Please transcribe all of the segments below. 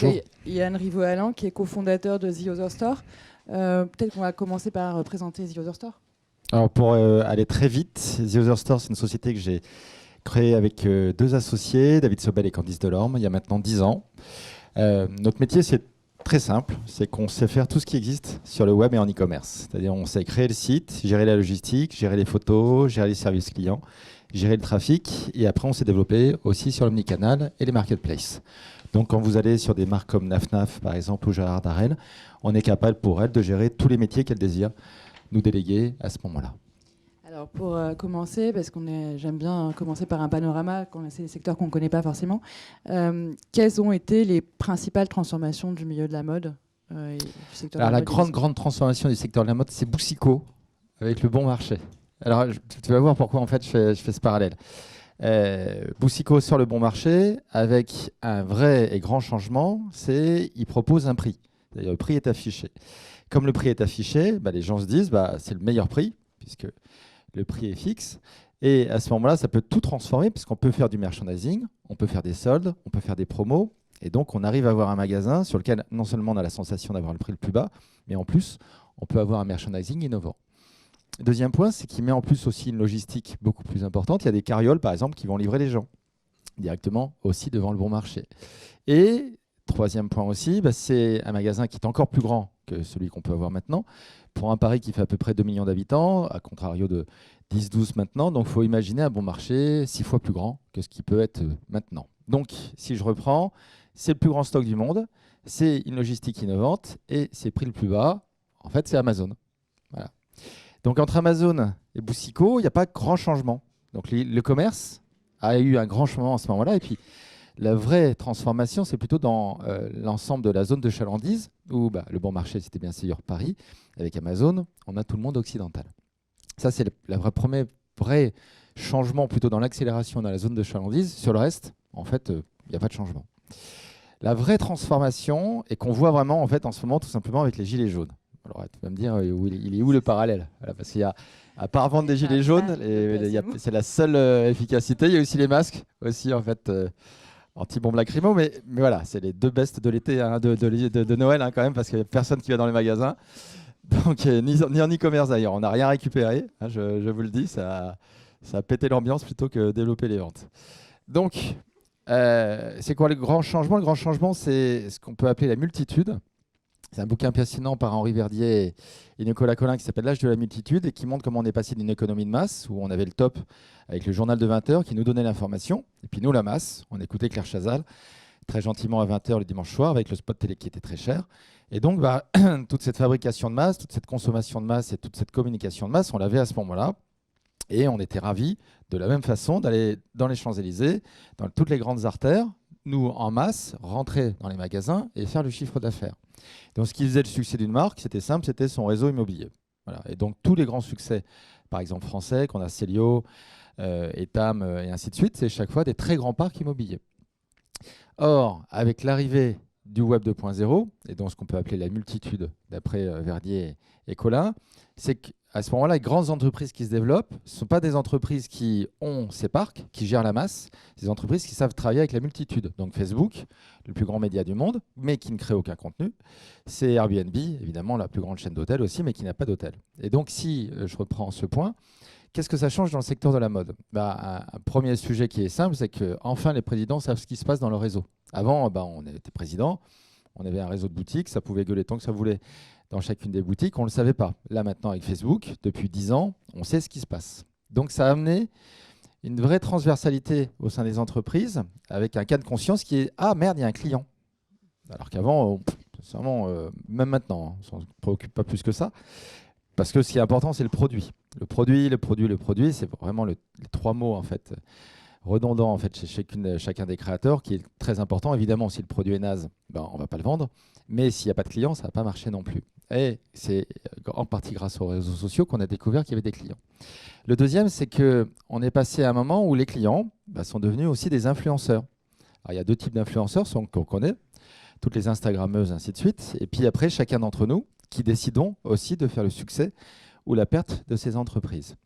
Bonjour. Yann Rivaud-Allan, qui est cofondateur de The Other Store. Peut-être qu'on va commencer par présenter The Other Store. Alors pour aller très vite, The Other Store, c'est une société que j'ai créée avec deux associés, David Sobel et Candice Delorme, il y a maintenant 10 ans. Notre métier, c'est très simple, c'est qu'on sait faire tout ce qui existe sur le web et en e-commerce. C'est-à-dire on sait créer le site, gérer la logistique, gérer les photos, gérer les services clients, gérer le trafic, et après on s'est développé aussi sur l'omnicanal et les marketplaces. Donc quand vous allez sur des marques comme Naf par exemple ou Gérard Darel, on est capable pour elles de gérer tous les métiers qu'elles désirent nous déléguer à ce moment-là. Alors pour commencer, parce j'aime bien commencer par un panorama, quand c'est des secteurs qu'on ne connaît pas forcément, quelles ont été les principales transformations du milieu de la mode et du secteur Alors de la la mode grande transformation du secteur de la mode, c'est Boussico avec le bon marché. Alors tu vas voir pourquoi en fait je fais ce parallèle. Boussico sur le bon marché avec un vrai et grand changement, c'est il propose un prix. D'ailleurs, le prix est affiché. Comme le prix est affiché, les gens se disent c'est le meilleur prix puisque le prix est fixe. Et à ce moment-là, ça peut tout transformer puisqu'on peut faire du merchandising, on peut faire des soldes, on peut faire des promos. Et donc, on arrive à avoir un magasin sur lequel non seulement on a la sensation d'avoir le prix le plus bas, mais en plus, on peut avoir un merchandising innovant. Deuxième point, c'est qu'il met en plus aussi une logistique beaucoup plus importante. Il y a des carrioles, par exemple, qui vont livrer les gens directement aussi devant le bon marché. Et troisième point aussi, c'est un magasin qui est encore plus grand que celui qu'on peut avoir maintenant. Pour un Paris qui fait à peu près 2 millions d'habitants, à contrario de 10-12 maintenant. Donc, il faut imaginer un bon marché 6 fois plus grand que ce qui peut être maintenant. Donc, si je reprends, c'est le plus grand stock du monde, c'est une logistique innovante et c'est prix le plus bas. En fait, c'est Amazon. Voilà. Donc, entre Amazon et Boussico, il n'y a pas grand changement. Donc, le commerce a eu un grand changement à ce moment-là. Et puis, la vraie transformation, c'est plutôt dans l'ensemble de la zone de chalandise, où le bon marché, c'était bien sûr Paris. Avec Amazon, on a tout le monde occidental. Ça, c'est le premier vrai changement plutôt dans l'accélération dans la zone de chalandise. Sur le reste, en fait, il n'y a pas de changement. La vraie transformation, et qu'on voit vraiment en fait en ce moment, tout simplement avec les gilets jaunes. Alors, tu vas me dire, il est où le parallèle? Voilà, parce qu'il y a, à part vendre des gilets jaunes, c'est la seule efficacité. Il y a aussi les masques, aussi en fait. Anti-bombe lacrymo, mais voilà, c'est les deux bestes de l'été, de Noël quand même, parce qu'il n'y a personne qui va dans les magasins. Donc, ni en e-commerce d'ailleurs, on n'a rien récupéré, je vous le dis, ça a pété l'ambiance plutôt que développer les ventes. Donc, c'est quoi le grand changement? Le grand changement, c'est ce qu'on peut appeler la multitude. C'est un bouquin passionnant par Henri Verdier et Nicolas Collin qui s'appelle L'âge de la multitude et qui montre comment on est passé d'une économie de masse où on avait le top avec le journal de 20 h qui nous donnait l'information. Et puis nous, la masse, on écoutait Claire Chazal très gentiment à 20 h le dimanche soir avec le spot télé qui était très cher. Et donc, toute cette fabrication de masse, toute cette consommation de masse et toute cette communication de masse, on l'avait à ce moment-là. Et on était ravis de la même façon d'aller dans les Champs-Élysées, dans toutes les grandes artères, nous, en masse, rentrer dans les magasins et faire le chiffre d'affaires. Donc, ce qui faisait le succès d'une marque, c'était simple, c'était son réseau immobilier. Voilà. Et donc, tous les grands succès, par exemple français, qu'on a Célio, Etam et ainsi de suite, c'est chaque fois des très grands parcs immobiliers. Or, avec l'arrivée du Web 2.0, et donc ce qu'on peut appeler la multitude, d'après Verdier et Collin, c'est qu'à ce moment-là, les grandes entreprises qui se développent, ce ne sont pas des entreprises qui ont ces parcs, qui gèrent la masse, c'est des entreprises qui savent travailler avec la multitude. Donc Facebook, le plus grand média du monde, mais qui ne crée aucun contenu. C'est Airbnb, évidemment, la plus grande chaîne d'hôtels aussi, mais qui n'a pas d'hôtel. Et donc, si je reprends ce point, qu'est-ce que ça change dans le secteur de la mode? Un premier sujet qui est simple, c'est qu'enfin, les présidents savent ce qui se passe dans leur réseau. Avant, on était président, on avait un réseau de boutiques, ça pouvait gueuler tant que ça voulait dans chacune des boutiques, on ne le savait pas. Là, maintenant, avec Facebook, depuis 10 ans, on sait ce qui se passe. Donc, ça a amené une vraie transversalité au sein des entreprises, avec un cas de conscience qui est « Ah, merde, il y a un client ». Alors qu'avant, même maintenant, on ne s'en préoccupe pas plus que ça. Parce que ce qui est important, c'est le produit. Le produit, c'est vraiment les trois mots en fait, redondants en fait, chez chacun des créateurs, qui est très important. Évidemment, si le produit est naze, on ne va pas le vendre. Mais s'il n'y a pas de clients, ça ne va pas marcher non plus. Et c'est en partie grâce aux réseaux sociaux qu'on a découvert qu'il y avait des clients. Le deuxième, c'est qu'on est passé à un moment où les clients sont devenus aussi des influenceurs. Alors, il y a deux types d'influenceurs qu'on connaît, toutes les Instagrammeuses, ainsi de suite. Et puis après, chacun d'entre nous qui décidons aussi de faire le succès ou la perte de ces entreprises.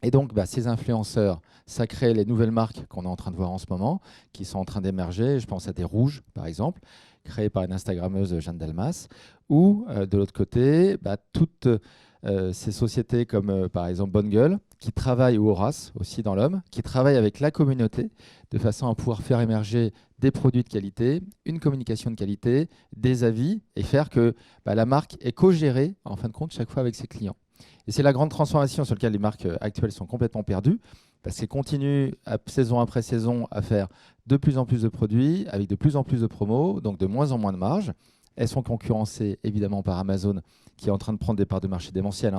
Et donc, ces influenceurs, ça crée les nouvelles marques qu'on est en train de voir en ce moment, qui sont en train d'émerger. Je pense à des rouges, par exemple, créés par une Instagrammeuse, Jeanne Dalmas. Ou, de l'autre côté, toutes ces sociétés comme, par exemple, Bonne Gueule, qui travaillent, ou Horace, aussi dans l'homme, qui travaillent avec la communauté, de façon à pouvoir faire émerger des produits de qualité, une communication de qualité, des avis, et faire que la marque est co-gérée, en fin de compte, chaque fois avec ses clients. Et c'est la grande transformation sur laquelle les marques actuelles sont complètement perdues, parce qu'elles continuent, saison après saison, à faire de plus en plus de produits, avec de plus en plus de promos, donc de moins en moins de marge. Elles sont concurrencées évidemment par Amazon, qui est en train de prendre des parts de marché démentielles.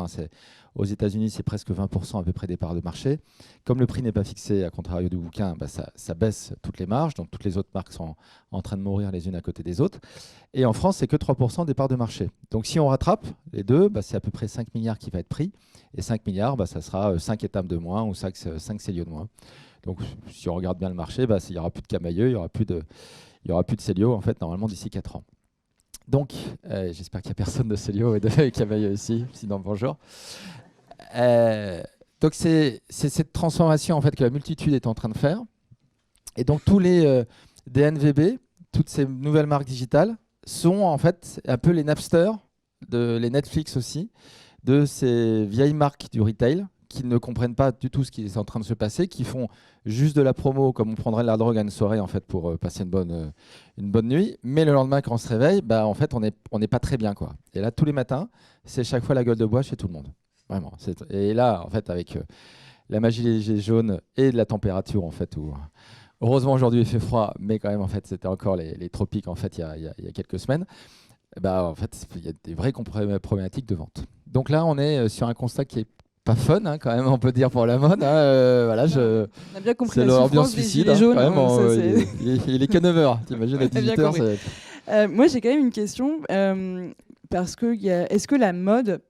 Aux États-Unis, c'est presque 20% à peu près des parts de marché. Comme le prix n'est pas fixé, à contrario du bouquin, ça baisse toutes les marges. Donc toutes les autres marques sont en train de mourir les unes à côté des autres. Et en France, c'est que 3% des parts de marché. Donc si on rattrape les deux, c'est à peu près 5 milliards qui va être pris. Et 5 milliards, ça sera 5 étapes de moins ou 5 Célio de moins. Donc si on regarde bien le marché, il n'y aura plus de Camaïeu, il n'y aura plus de Célio en fait, normalement d'ici 4 ans. Donc, j'espère qu'il n'y a personne de Célio et de Camaïeu ici, sinon bonjour. Donc, c'est cette transformation en fait, que la multitude est en train de faire. Et donc, tous les DNVB, toutes ces nouvelles marques digitales, sont en fait un peu les Napster, les Netflix aussi, de ces vieilles marques du retail qui ne comprennent pas du tout ce qui est en train de se passer, qui font juste de la promo comme on prendrait de la drogue à une soirée en fait, pour passer une bonne nuit. Mais le lendemain, quand on se réveille, en fait, on n'est pas très bien, quoi. Et là, tous les matins, c'est chaque fois la gueule de bois chez tout le monde. Vraiment. Et là, en fait, avec la magie des gilets jaunes et de la température, en fait, où heureusement aujourd'hui il fait froid, mais quand même, en fait, c'était encore les tropiques en fait, il y a quelques semaines. En fait, il y a des vraies problématiques de vente. Donc là, on est sur un constat qui est pas fun, quand même, on peut dire, pour la mode. Voilà, on a bien compris c'est la l'ambiance souffrance des suicide. gilets jaunes. Quand même, il est que 9h. T'imagines à 18h. Moi, j'ai quand même une question. Parce que est-ce que la mode,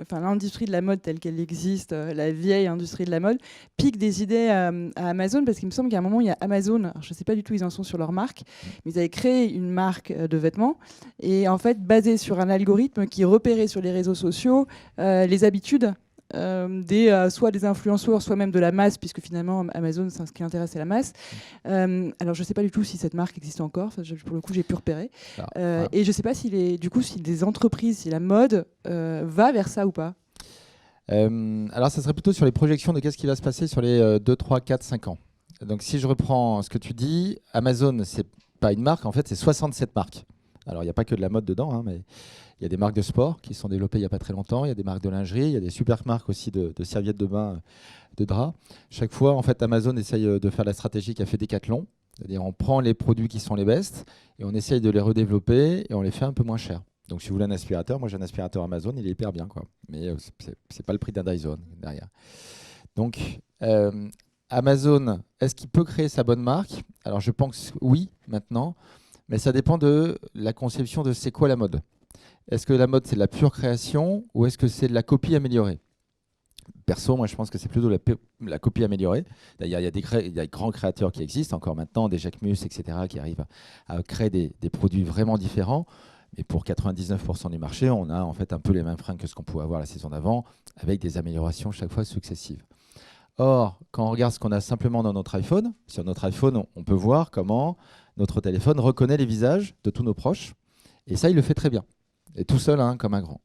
enfin l'industrie de la mode telle qu'elle existe, la vieille industrie de la mode, pique des idées à Amazon? Parce qu'il me semble qu'à un moment, il y a Amazon, alors je ne sais pas du tout où ils en sont sur leur marque, mais ils avaient créé une marque de vêtements, et en fait, basée sur un algorithme qui repérait sur les réseaux sociaux les habitudes soit des influenceurs, soit même de la masse, puisque finalement Amazon, ce qui intéresse, c'est la masse. Alors je ne sais pas du tout si cette marque existe encore, pour le coup j'ai pu repérer. Et je ne sais pas si des entreprises, si la mode va vers ça ou pas. Alors ça serait plutôt sur les projections de qu'est-ce qui va se passer sur les 2, 3, 4, 5 ans. Donc si je reprends ce que tu dis, Amazon, c'est pas une marque, en fait c'est 67 marques. Alors il n'y a pas que de la mode dedans, mais il y a des marques de sport qui sont développées il n'y a pas très longtemps, il y a des marques de lingerie, il y a des super marques aussi de serviettes de bain, de draps. Chaque fois, en fait, Amazon essaye de faire la stratégie qu'a fait Decathlon. C'est-à-dire on prend les produits qui sont les best et on essaye de les redévelopper et on les fait un peu moins cher. Donc si vous voulez un aspirateur, moi j'ai un aspirateur Amazon, il est hyper bien, quoi. Mais c'est pas le prix d'un Dyson derrière. Donc Amazon, est-ce qu'il peut créer sa bonne marque? Alors je pense oui, maintenant, mais ça dépend de la conception de c'est quoi la mode. Est-ce que la mode, c'est de la pure création ou est-ce que c'est de la copie améliorée? Perso, moi, je pense que c'est plutôt la copie améliorée. Il y a des grands créateurs qui existent encore maintenant, des Jacquemus, etc., qui arrivent à créer des produits vraiment différents. Mais pour 99% du marché, on a en fait un peu les mêmes fringues que ce qu'on pouvait avoir la saison d'avant, avec des améliorations chaque fois successives. Or, quand on regarde ce qu'on a simplement dans notre iPhone, sur notre iPhone, on peut voir comment notre téléphone reconnaît les visages de tous nos proches. Et ça, il le fait très bien. Et tout seul, comme un grand.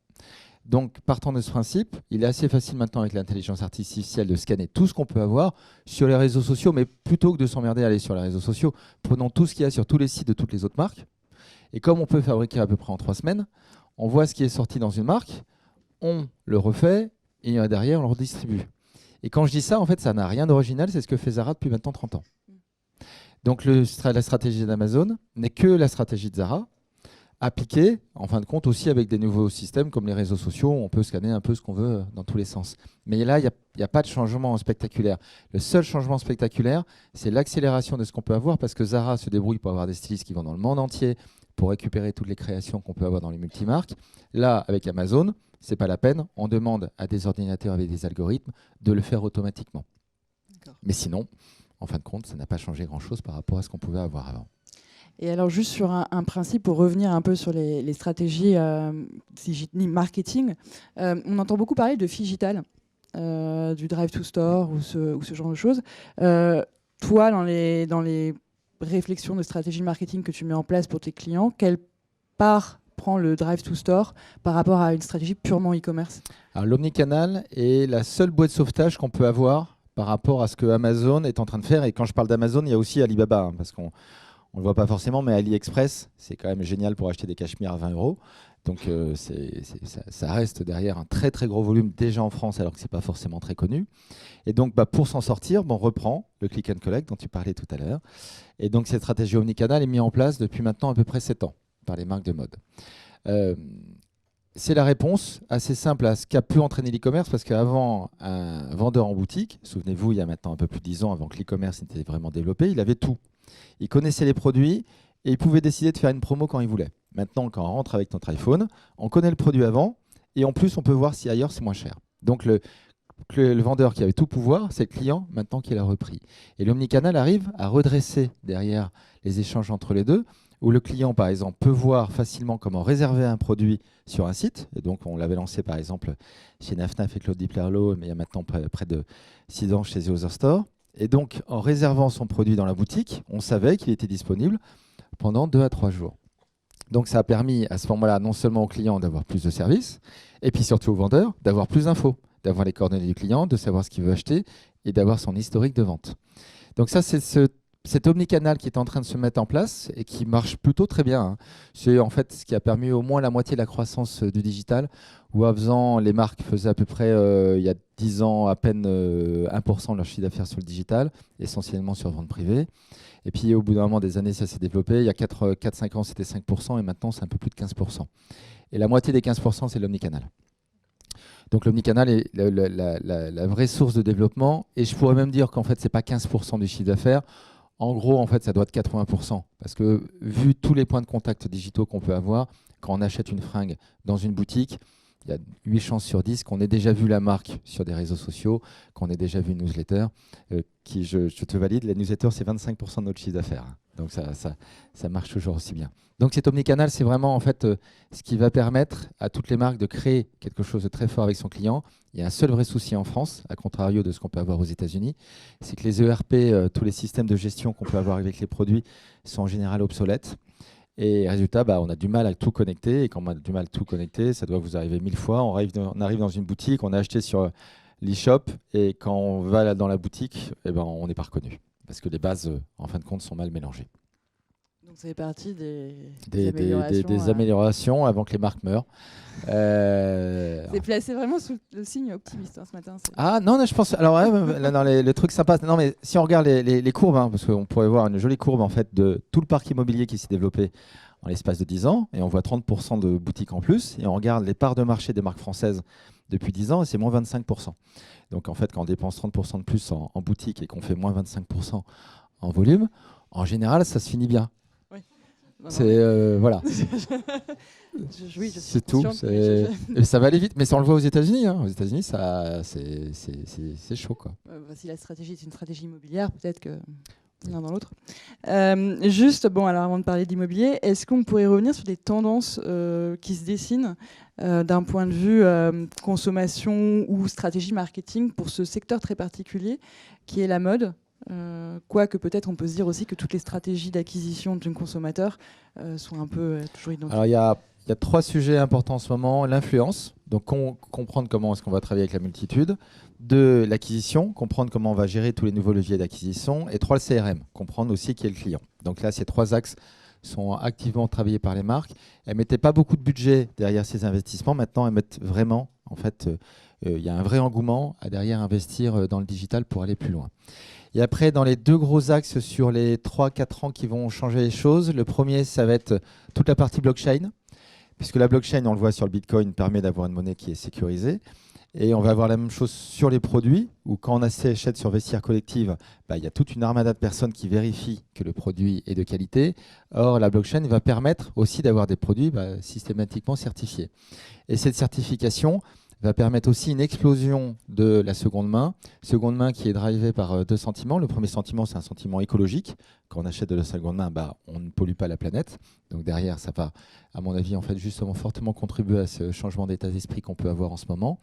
Donc, partant de ce principe, il est assez facile maintenant avec l'intelligence artificielle de scanner tout ce qu'on peut avoir sur les réseaux sociaux, mais plutôt que de s'emmerder à aller sur les réseaux sociaux, prenons tout ce qu'il y a sur tous les sites de toutes les autres marques. Et comme on peut fabriquer à peu près en 3 semaines, on voit ce qui est sorti dans une marque, on le refait, et derrière, on le redistribue. Et quand je dis ça, en fait, ça n'a rien d'original, c'est ce que fait Zara depuis maintenant 30 ans. Donc, la stratégie d'Amazon n'est que la stratégie de Zara, appliquée, en fin de compte, aussi avec des nouveaux systèmes comme les réseaux sociaux, où on peut scanner un peu ce qu'on veut dans tous les sens. Mais là, il n'y a pas de changement spectaculaire. Le seul changement spectaculaire, c'est l'accélération de ce qu'on peut avoir, parce que Zara se débrouille pour avoir des stylistes qui vont dans le monde entier, pour récupérer toutes les créations qu'on peut avoir dans les multimarques. Là, avec Amazon, ce n'est pas la peine. On demande à des ordinateurs avec des algorithmes de le faire automatiquement. Mais sinon, en fin de compte, ça n'a pas changé grand-chose par rapport à ce qu'on pouvait avoir avant. Et alors juste sur un principe, pour revenir un peu sur les stratégies marketing, on entend beaucoup parler de Figital. du drive to store ou ce genre de choses. Toi, dans les réflexions de stratégie marketing que tu mets en place pour tes clients, quelle part prend le drive to store par rapport à une stratégie purement e-commerce? Alors, l'omnicanal est la seule bouée de sauvetage qu'on peut avoir par rapport à ce que Amazon est en train de faire. Et quand je parle d'Amazon, il y a aussi Alibaba, hein, parce qu'on ne le voit pas forcément, mais AliExpress, c'est quand même génial pour acheter des cachemires à 20 euros. Donc ça reste derrière un très très gros volume déjà en France, alors que ce n'est pas forcément très connu. Et donc pour s'en sortir, on reprend le click and collect dont tu parlais tout à l'heure. Et donc cette stratégie omnicanal est mise en place depuis maintenant à peu près 7 ans par les marques de mode. C'est la réponse assez simple à ce qu'a pu entraîner l'e-commerce, parce qu'avant, un vendeur en boutique, souvenez-vous, il y a maintenant un peu plus de 10 ans, avant que l'e-commerce était vraiment développé, il avait tout. Il connaissait les produits et il pouvait décider de faire une promo quand il voulait. Maintenant, quand on rentre avec notre iPhone, on connaît le produit avant et en plus, on peut voir si ailleurs c'est moins cher. Donc le vendeur qui avait tout pouvoir, c'est le client maintenant qui l'a repris. Et l'omnicanal arrive à redresser derrière les échanges entre les deux, où le client, par exemple, peut voir facilement comment réserver un produit sur un site. Et donc, on l'avait lancé, par exemple, chez Nafnaf et Claude Diplerlo, mais il y a maintenant près de 6 ans chez The Other Store. Et donc, en réservant son produit dans la boutique, on savait qu'il était disponible pendant 2 à 3 jours. Donc, ça a permis à ce moment-là, non seulement au client d'avoir plus de services, et puis surtout au vendeur d'avoir plus d'infos, d'avoir les coordonnées du client, de savoir ce qu'il veut acheter et d'avoir son historique de vente. Donc ça, c'est cet omnicanal qui est en train de se mettre en place et qui marche plutôt très bien, hein. C'est en fait ce qui a permis au moins la moitié de la croissance du digital, où avant, les marques faisaient à peu près, il y a 10 ans, à peine 1% de leur chiffre d'affaires sur le digital, essentiellement sur vente privée. Et puis au bout d'un moment des années, ça s'est développé. Il y a 4-5 ans, c'était 5% et maintenant, c'est un peu plus de 15%. Et la moitié des 15%, c'est l'omnicanal. Donc l'omnicanal est la vraie source de développement. Et je pourrais même dire qu'en fait, ce n'est pas 15% du chiffre d'affaires. En gros, en fait, ça doit être 80%. Parce que vu tous les points de contact digitaux qu'on peut avoir, quand on achète une fringue dans une boutique, il y a 8 chances sur 10 qu'on ait déjà vu la marque sur des réseaux sociaux, qu'on ait déjà vu une newsletter. Je te valide, la newsletter, c'est 25% de notre chiffre d'affaires. Donc ça marche toujours aussi bien. Donc cet omnicanal, c'est vraiment en fait ce qui va permettre à toutes les marques de créer quelque chose de très fort avec son client. Il y a un seul vrai souci en France, à contrario de ce qu'on peut avoir aux États-Unis, c'est que les ERP, tous les systèmes de gestion qu'on peut avoir avec les produits, sont en général obsolètes. Et résultat, on a du mal à tout connecter. Et quand on a du mal à tout connecter, ça doit vous arriver 1000 fois. On arrive dans une boutique, on a acheté sur l'e-shop, et quand on va dans la boutique, on n'est pas reconnu. Parce que les bases, en fin de compte, sont mal mélangées. Donc ça fait partie des améliorations avant que les marques meurent. C'est placé vraiment sous le signe optimiste ce matin. Ah non, je pense. Alors, dans le truc sympa. Non, mais si on regarde les courbes, parce qu'on pourrait voir une jolie courbe en fait de tout le parc immobilier qui s'est développé en l'espace de 10 ans, et on voit 30% de boutiques en plus, et on regarde les parts de marché des marques françaises depuis 10 ans, et c'est moins 25%. Donc en fait, quand on dépense 30% de plus en boutique et qu'on fait moins 25% en volume, en général, ça se finit bien. Oui. C'est voilà. Oui, c'est tout. Et ça va aller vite, mais ça on le voit aux États-Unis. Aux États-Unis, c'est chaud, quoi. Si la stratégie est une stratégie immobilière, peut-être que l'un dans l'autre. Juste, alors avant de parler d'immobilier, est-ce qu'on pourrait revenir sur des tendances qui se dessinent d'un point de vue consommation ou stratégie marketing pour ce secteur très particulier qui est la mode? Quoique peut-être on peut se dire aussi que toutes les stratégies d'acquisition d'un consommateur sont un peu toujours identiques. Alors il y a 3 sujets importants en ce moment. L'influence, donc comprendre comment est-ce qu'on va travailler avec la multitude. 2, l'acquisition, comprendre comment on va gérer tous les nouveaux leviers d'acquisition. Et 3, le CRM, comprendre aussi qui est le client. Donc là, ces 3 axes sont activement travaillés par les marques. Elles ne mettaient pas beaucoup de budget derrière ces investissements. Maintenant, elles mettent vraiment, en fait, il y a un vrai engouement à derrière investir dans le digital pour aller plus loin. Et après, dans les 2 gros axes sur les 3-4 ans qui vont changer les choses, le premier, ça va être toute la partie blockchain, puisque la blockchain, on le voit sur le Bitcoin, permet d'avoir une monnaie qui est sécurisée. Et on va avoir la même chose sur les produits, où quand on achète sur Vestiaire Collective, il y a toute une armada de personnes qui vérifient que le produit est de qualité. Or, la blockchain va permettre aussi d'avoir des produits systématiquement certifiés. Et cette certification va permettre aussi une explosion de la seconde main qui est drivée par 2 sentiments. Le premier sentiment, c'est un sentiment écologique. Quand on achète de la seconde main, on ne pollue pas la planète. Donc derrière, ça va, à mon avis, en fait, justement fortement contribuer à ce changement d'état d'esprit qu'on peut avoir en ce moment.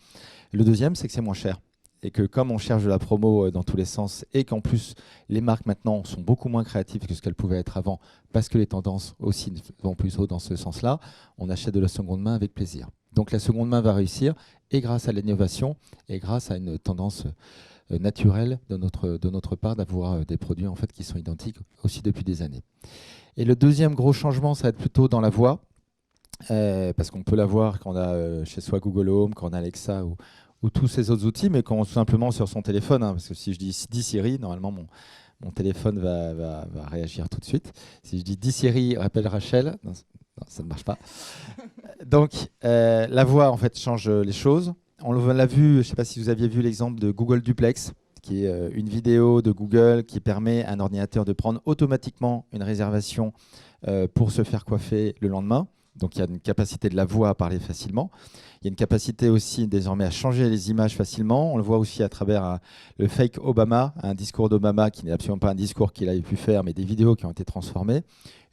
Le deuxième, c'est que c'est moins cher. et que comme on cherche de la promo dans tous les sens et qu'en plus les marques maintenant sont beaucoup moins créatives que ce qu'elles pouvaient être avant parce que les tendances aussi vont plus haut dans ce sens-là, on achète de la seconde main avec plaisir. Donc la seconde main va réussir et grâce à l'innovation et grâce à une tendance naturelle de notre part d'avoir des produits en fait, qui sont identiques aussi depuis des années. Et le deuxième gros changement, ça va être plutôt dans la voix, parce qu'on peut l'avoir quand on a chez soi Google Home, quand on a Alexa ou tous ces autres outils, mais quand simplement sur son téléphone, hein, parce que si je dis Siri, normalement mon téléphone va réagir tout de suite. Si je dis Siri, rappelle Rachel, non, ça ne marche pas. Donc la voix en fait change les choses. On l'a vu, je ne sais pas si vous aviez vu l'exemple de Google Duplex, qui est une vidéo de Google qui permet à un ordinateur de prendre automatiquement une réservation pour se faire coiffer le lendemain. Donc il y a une capacité de la voix à parler facilement. Il y a une capacité aussi désormais à changer les images facilement. On le voit aussi à travers le fake Obama, un discours d'Obama qui n'est absolument pas un discours qu'il avait pu faire, mais des vidéos qui ont été transformées.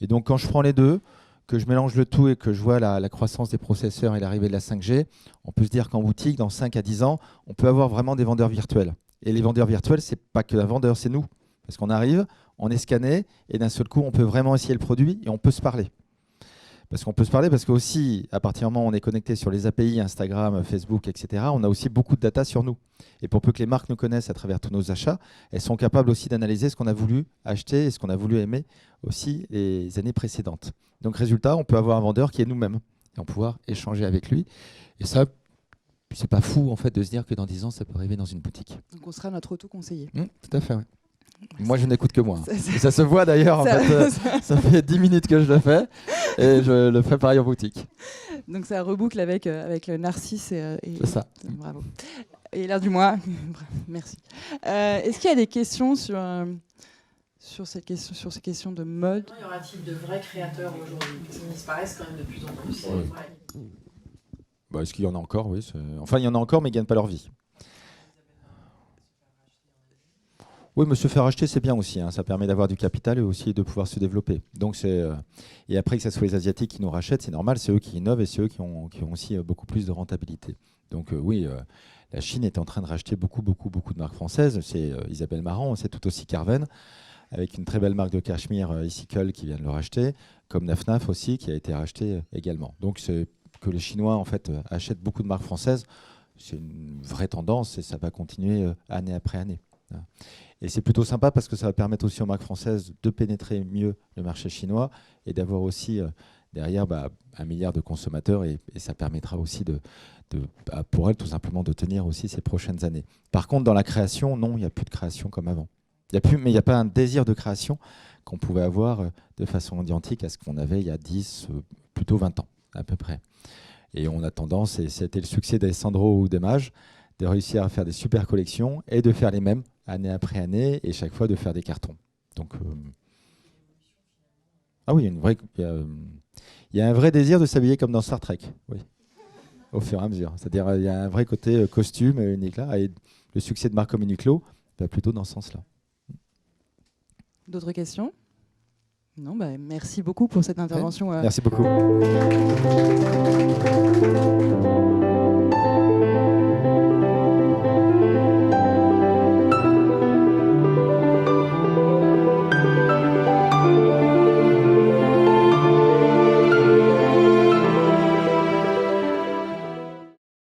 Et donc quand je prends les deux, que je mélange le tout et que je vois la croissance des processeurs et l'arrivée de la 5G, on peut se dire qu'en boutique, dans 5 à 10 ans, on peut avoir vraiment des vendeurs virtuels. Et les vendeurs virtuels, ce n'est pas que un vendeur, c'est nous. Parce qu'on arrive, on est scanné, et d'un seul coup, on peut vraiment essayer le produit et on peut se parler. Parce qu'on peut se parler, parce qu'aussi, à partir du moment où on est connecté sur les API, Instagram, Facebook, etc., on a aussi beaucoup de data sur nous. Et pour peu que les marques nous connaissent à travers tous nos achats, elles sont capables aussi d'analyser ce qu'on a voulu acheter et ce qu'on a voulu aimer aussi les années précédentes. Donc résultat, on peut avoir un vendeur qui est nous-mêmes et on peut pouvoir échanger avec lui. Et ça, c'est pas fou en fait de se dire que dans 10 ans, ça peut arriver dans une boutique. Donc on sera notre auto-conseiller. Tout à fait, oui. Moi, je n'écoute que moi. Ça se voit d'ailleurs. En fait, ça fait 10 minutes que je le fais et je le fais pareil en boutique. Donc ça reboucle avec le narcisse. C'est ça. Bravo. Et l'heure du mois. Merci. Est-ce qu'il y a des questions sur ces questions de mode? Y aura-t-il de vrais créateurs aujourd'hui? Ils disparaissent quand même de plus en plus. Ouais. Bah, est-ce qu'il y en a encore? Oui. Enfin, il y en a encore, mais ils ne gagnent pas leur vie. Oui, mais se faire acheter, c'est bien aussi. Hein. Ça permet d'avoir du capital et aussi de pouvoir se développer. Donc et après, que ce soit les Asiatiques qui nous rachètent, c'est normal. C'est eux qui innovent et c'est eux qui ont aussi beaucoup plus de rentabilité. Donc oui, la Chine est en train de racheter beaucoup de marques françaises. C'est Isabelle Marant, c'est tout aussi Carven, avec une très belle marque de cachemire, Icicle, qui vient de le racheter, comme Naf aussi, qui a été racheté également. Donc c'est que les Chinois en fait achètent beaucoup de marques françaises. C'est une vraie tendance et ça va continuer année après année. Et c'est plutôt sympa parce que ça va permettre aussi aux marques françaises de pénétrer mieux le marché chinois et d'avoir aussi derrière 1 milliard de consommateurs et ça permettra aussi pour elles tout simplement de tenir aussi ces prochaines années. Par contre, dans la création, non, il n'y a plus de création comme avant. Mais il n'y a pas un désir de création qu'on pouvait avoir de façon identique à ce qu'on avait il y a 10, plutôt 20 ans à peu près. Et on a tendance, et c'était le succès d'Alessandro ou d'Emage, de réussir à faire des super collections et de faire les mêmes année après année et chaque fois de faire des cartons. Donc, ah oui, il y a un vrai désir de s'habiller comme dans Star Trek, oui, au fur et à mesure. C'est-à-dire il y a un vrai côté costume, Uniqlo, et le succès de marques comme Uniqlo va plutôt dans ce sens-là. D'autres questions? Non, merci beaucoup pour cette intervention. Merci beaucoup.